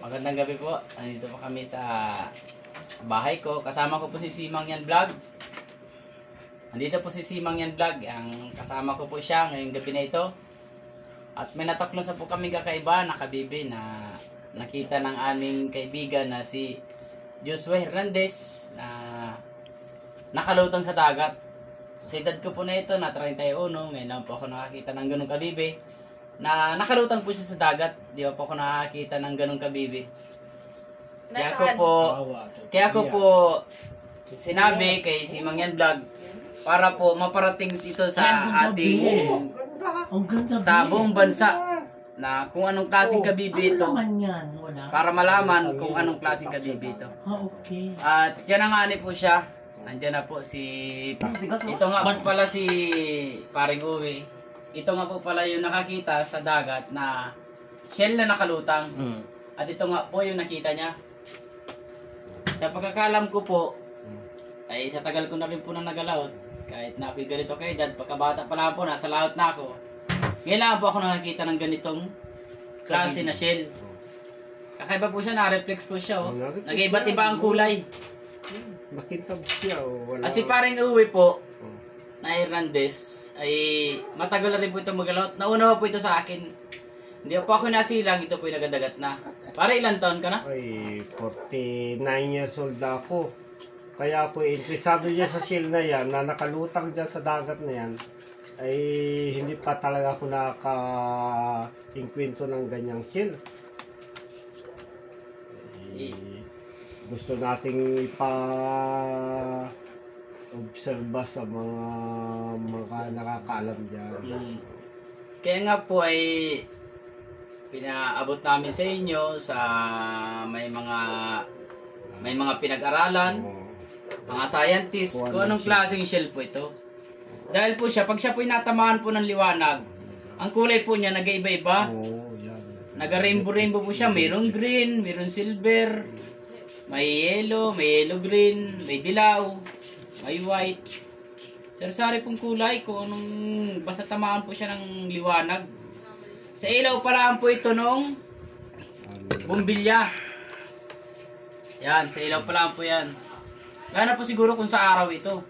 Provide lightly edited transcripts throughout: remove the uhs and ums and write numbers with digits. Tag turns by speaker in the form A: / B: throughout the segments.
A: Magandang gabi po. Nandito po kami sa bahay ko. Kasama ko po si Simang Yan Vlog. Nandito po si Simang Yan Vlog. Ang kasama ko po siya ngayong gabi na ito. At may nataklosan po kami kakaiba, nakabibi na nakita ng aming kaibigan na si Joshua Hernandez na nakalutang sa dagat. Sa edad ko po na ito, na 31, ngayon lang po ako nakakita ng ganong kabibi. Na nakalutang po siya sa dagat. Di ba po ako nakakita ng ganong kabibi. Kaya ko po sinabi kay Simang Yan Vlog para po maparating ito sa ating sa buong bansa na kung anong klaseng kabibi ito, para malaman kung anong klaseng kabibi ito. At dyan na nga po siya. Nandiyan na po si ito nga po pala si Paring Uwi. Ito nga po pala yung nakakita sa dagat na shell na nakalutang. At ito nga po yung nakita niya. Sa pagkakalam ko po, ay sa tagal ko na rin po na nagalaot. Kahit na ako'y ganito kay dad, pagkabata pa lang po, nasa laot na ako. Ngayon lang po ako nakakita ng ganitong klase na shell. Kakaiba po siya, na-reflex po siya. Oh. Nag-iba't iba ang kulay.
B: Makintab siya. Wala.
A: At si Paring Uwi po, na Hernandez, ay matagal na rin po ito magalaot. Nauna po ito sa akin. Hindi po ako nasilang, ito po yung nagadagat na. Para ilang taon ka na?
B: Ay, 49 years old ako. Kaya ako interesado niya sa shell na yan, na nakalutang dyan sa dagat na yan, ay hindi pa talaga ako nakaka-inkwento ng ganyang shell. Gusto nating ipa-obserba sa mga nakakaalam dyan.
A: Kaya nga po ay pinaabot namin sa inyo sa may mga pinag-aralan, mga scientists, kung anong klaseng shell po ito. Dahil po siya, pag siya po inatamaan po ng liwanag, ang kulay po niya nag-iiba-iba. Naga-rainbow-rainbow po siya. Mayroong green, mayroong silver, may yellow green, may dilaw, may white. Sari-sari pong kulay kung anong basta tamaan po siya ng liwanag. Sa ilaw palaan po ito nung bumbilya. Yan, sa ilaw palaan po yan. Gana po siguro kung sa araw ito.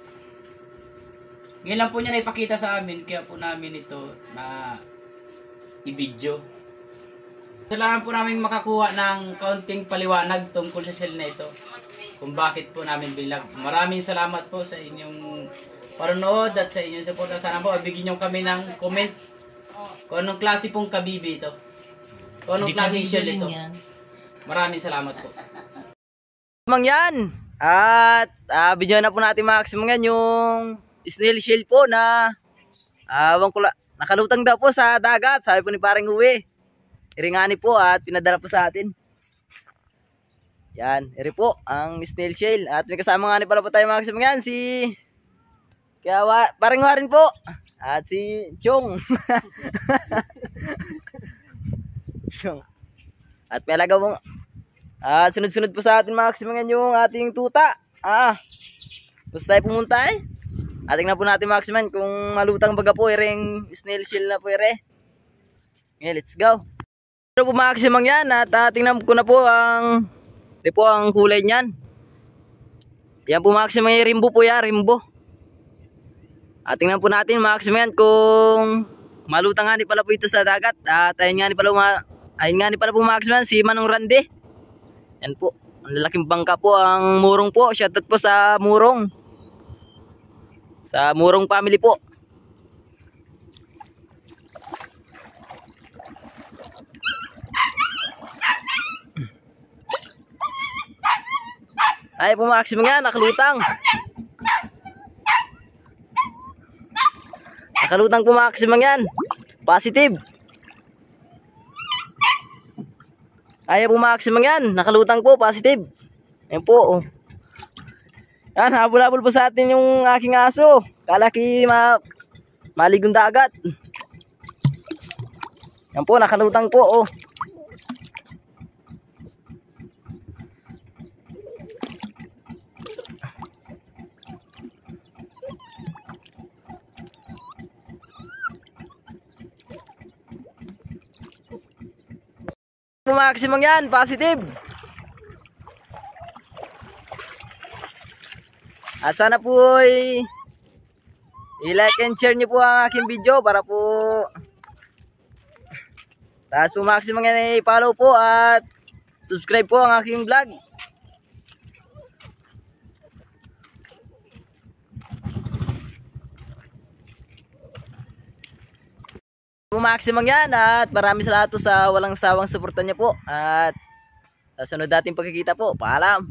A: Ngayon lang po niya naipakita sa amin, kaya po namin ito na i-video. Kailangan po namin makakuha ng kaunting paliwanag tungkol sa shell na ito. Kung bakit po namin bilag. Maraming salamat po sa inyong panonood at sa inyong suporta. Sana po bigyan nyo kami ng comment kung anong klase pong kabibi ito. Kung anong klase shell ito. Maraming salamat po.
C: Mang yan. At video na po natin maximum yan yung snail shell po na nakalutang daw po sa dagat. Sabi po ni Paring Uwi. Iringani po at pinadala po sa atin. Yan, iri po ang snail shell. At may kasama nga ni pala po tayo maximum yan si Paring Warin po. At si Chong. Chong. At may alaga po. Sunod-sunod po sa atin maximum yan yung ating tuta. Gusto tayo pumunta eh. Ating na po natin maximum kung malutang baga po iring snail shell na po ire. Okay, let's go. Ito po maximum yan at tingnan ko na po ang kulay niyan. Yan po maximum yung rimbo po yan, rimbo. At tingnan po natin maximum yan kung malutang nga ni pala po ito sa dagat. At ayun nga ni pala po maximum si Manong Randy. Yan po, ang lalaking bangka po ang Murong po. Shoutout po sa Murong. Sa Murong family po. Ay po maximum yan, nakalutang. Nakalutang po maximum yan. Positive. Ay po maximum yan, nakalutang po, positive. Yan po. Yan, habol-habol po sa atin yung aking aso. Kalaki maligong dagat. Yan po, nakalutang po. Po maximum yan, positive. At sana po i-like and share nyo po ang aking video para po taas po maximum yan, i-follow po at subscribe po ang aking vlog. Maximum yan at maraming salamat po sa walang sawang suporta niyo po at sa sunod nating pagkikita po. Paalam.